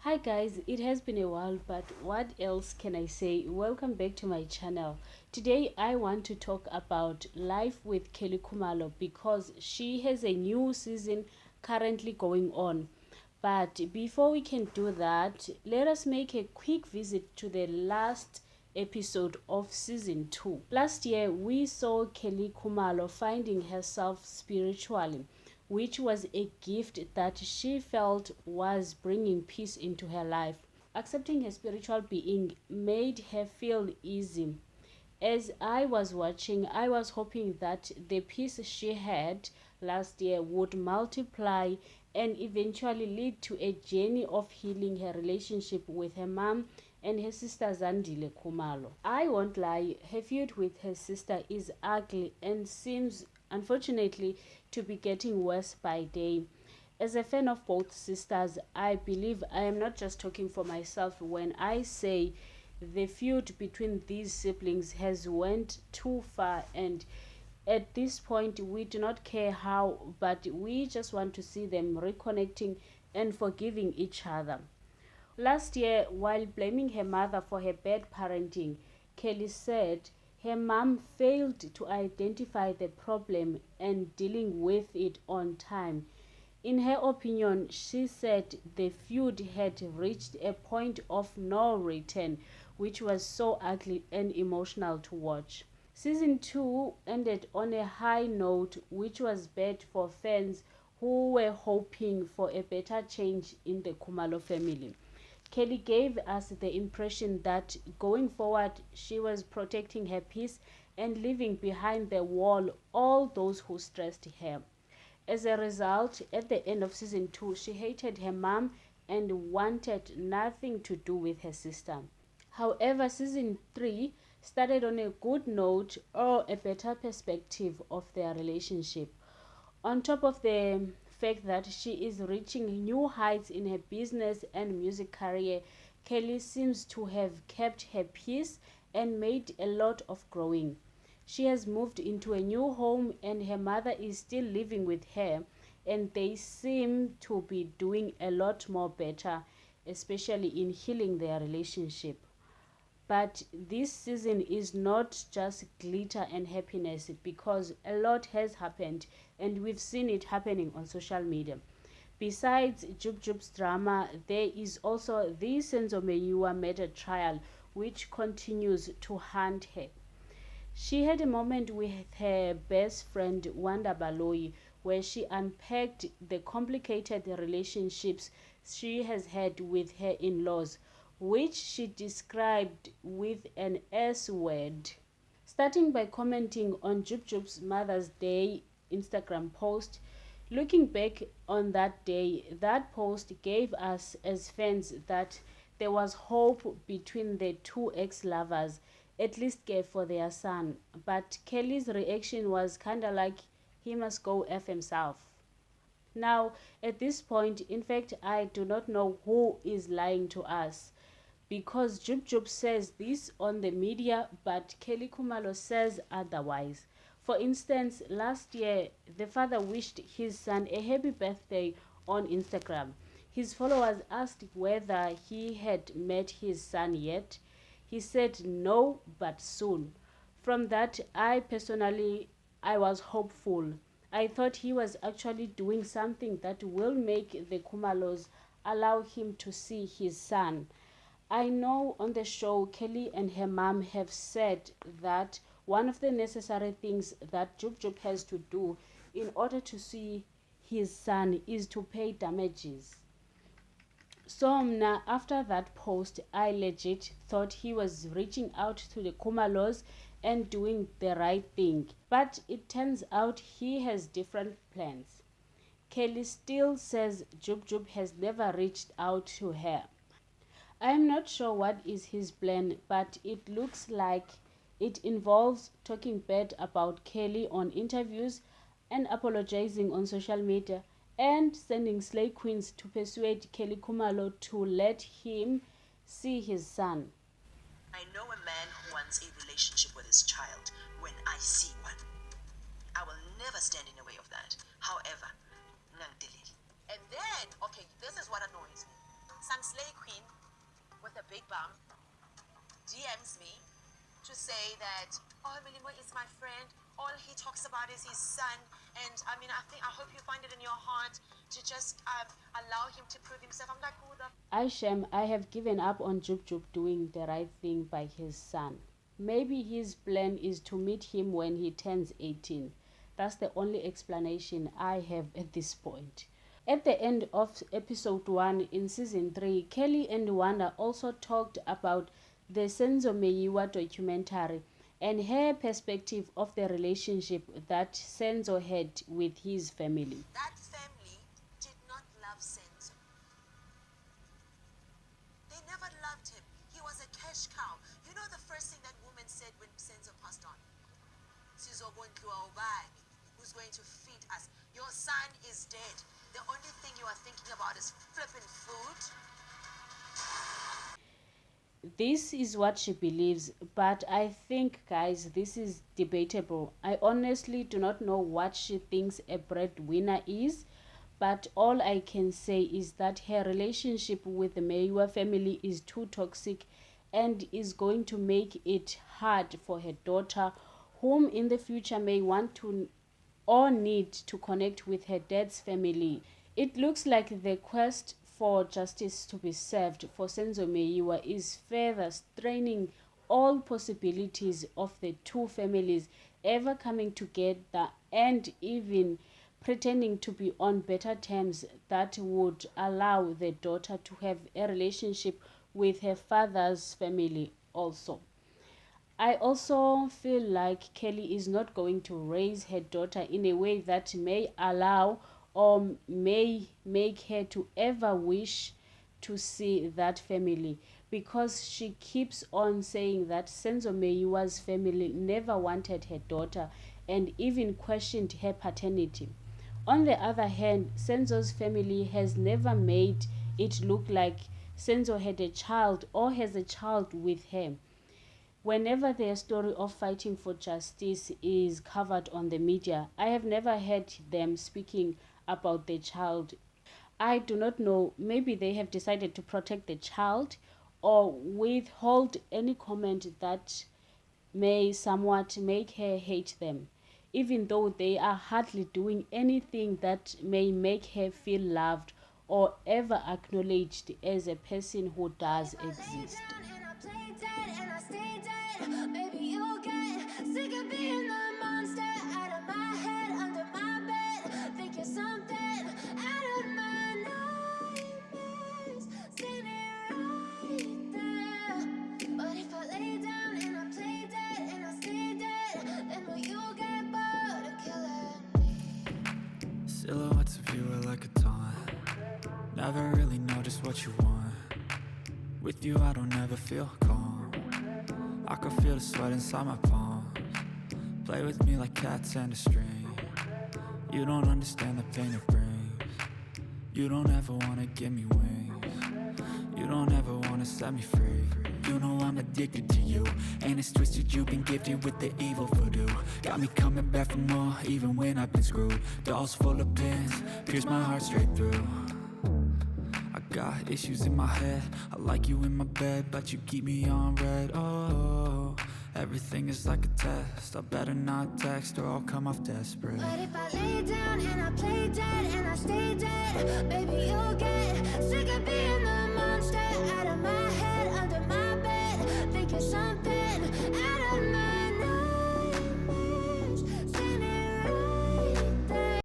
Hi guys, it has been a while, but what else can I say? Welcome back to my channel. Today I want to talk about life with Kelly Khumalo because she has a new season currently going on. But before we can do that, let us make a quick visit to the last episode of season 2. Last year we saw Kelly Khumalo finding herself spiritually, which was a gift that she felt was bringing peace into her life. Accepting her spiritual being made her feel easy. As I was watching, I was hoping that the peace she had last year would multiply and eventually lead to a journey of healing her relationship with her mom and her sister Zandile Khumalo. I won't lie, her feud with her sister is ugly and seems, unfortunately, to be getting worse by day. As a fan of both sisters, I believe I am not just talking for myself when I say the feud between these siblings has went too far, and at this point we do not care how, but we just want to see them reconnecting and forgiving each other. Last year, while blaming her mother for her bad parenting, Kelly said her mom failed to identify the problem and dealing with it on time. In her opinion, she said the feud had reached a point of no return, which was so ugly and emotional to watch. Season 2 ended on a high note, which was bad for fans who were hoping for a better change in the Khumalo family. Kelly gave us the impression that going forward she was protecting her peace and leaving behind the wall all those who stressed her. As a result, at the end of season 2, she hated her mom and wanted nothing to do with her sister. However, season 3 started on a good note or a better perspective of their relationship. On top of the fact that she is reaching new heights in her business and music career, Kelly seems to have kept her peace and made a lot of growing. She has moved into a new home and her mother is still living with her, and they seem to be doing a lot more better, especially in healing their relationship. But this season is not just glitter and happiness because a lot has happened and we've seen it happening on social media. Besides Jub's drama, there is also the Senzo Meyiwa murder trial which continues to haunt her. She had a moment with her best friend Wanda Baloyi where she unpacked the complicated relationships she has had with her in-laws, which she described with an S word. Starting by commenting on Jub's Mother's Day Instagram post, looking back on that day, that post gave us as fans that there was hope between the two ex-lovers, at least care for their son. But Kelly's reaction was kinda like he must go F himself. Now, at this point, in fact, I do not know who is lying to us because Jub says this on the media, but Kelly Khumalo says otherwise. For instance, last year, the father wished his son a happy birthday on Instagram. His followers asked whether he had met his son yet. He said no, but soon. From that, I was hopeful. I thought he was actually doing something that will make the Khumalos allow him to see his son. I know on the show Kelly and her mom have said that one of the necessary things that Jub has to do in order to see his son is to pay damages. So now after that post, I legit thought he was reaching out to the Kumalos and doing the right thing. But it turns out he has different plans. Kelly still says Jub has never reached out to her. I am not sure what is his plan, but it looks like it involves talking bad about Kelly on interviews and apologizing on social media and sending slay queens to persuade Kelly Khumalo to let him see his son. I know a man who wants a relationship with his child when I see one. I will never stand in the way of that. However, and then, okay, this is what annoys me. Some slay bum DMs me to say that, oh, Milimo is my friend. All he talks about is his son. And I hope you find it in your heart to just allow him to prove himself. I'm like, who the I have given up on Jub Jub doing the right thing by his son. Maybe his plan is to meet him when he turns 18. That's the only explanation I have at this point. At the end of episode 1 in season 3, Kelly and Wanda also talked about the Senzo Meyiwa documentary and her perspective of the relationship that Senzo had with his family. that family did not love Senzo. They never loved him. He was a cash cow. You know the first thing that woman said when Senzo passed on? Sizokondliwa ubani? Who's going to feed us? Your son is dead. The only thing you are thinking about is flipping food. This is what she believes, but I think, guys, this is debatable. I honestly do not know what she thinks a breadwinner is, but all I can say is that her relationship with the Meyiwa family is too toxic and is going to make it hard for her daughter, whom in the future may want to or need to connect with her dad's family. It looks like the quest for justice to be served for Senzo Meyiwa is further straining all possibilities of the two families ever coming together and even pretending to be on better terms that would allow the daughter to have a relationship with her father's family also. I also feel like Kelly is not going to raise her daughter in a way that may allow or may make her to ever wish to see that family, because she keeps on saying that Senzo Meyiwa's family never wanted her daughter and even questioned her paternity. On the other hand, Senzo's family has never made it look like Senzo had a child or has a child with her. Whenever their story of fighting for justice is covered on the media, I have never heard them speaking about the child. I do not know, maybe they have decided to protect the child or withhold any comment that may somewhat make her hate them, even though they are hardly doing anything that may make her feel loved or ever acknowledged as a person who does exist. Maybe you'll get sick of being the monster out of my head, under my bed. Think you're something out of my nightmares. Seen it right there. But if I lay down and I play dead and I stay dead, then will you get bored of killing me? Silhouettes of you are like a taunt. Never really know just what you want. With you I don't ever feel calm. I can feel the sweat inside my palms. Play with me like cats and a string. You don't understand the pain it brings. You don't ever wanna give me wings. You don't ever wanna set me free. You know I'm addicted to you, and it's twisted. You've been gifted with the evil voodoo. Got me coming back for more, even when I've been screwed. Dolls full of pins, pierce my heart straight through. I got issues in my head. I like you in my bed, but you keep me on red. Oh, everything is like a test. I better not text or I'll come off desperate. But if I lay down and I play dead and I stay dead, baby you'll get sick of being the monster out of my head, under my bed. Think you're something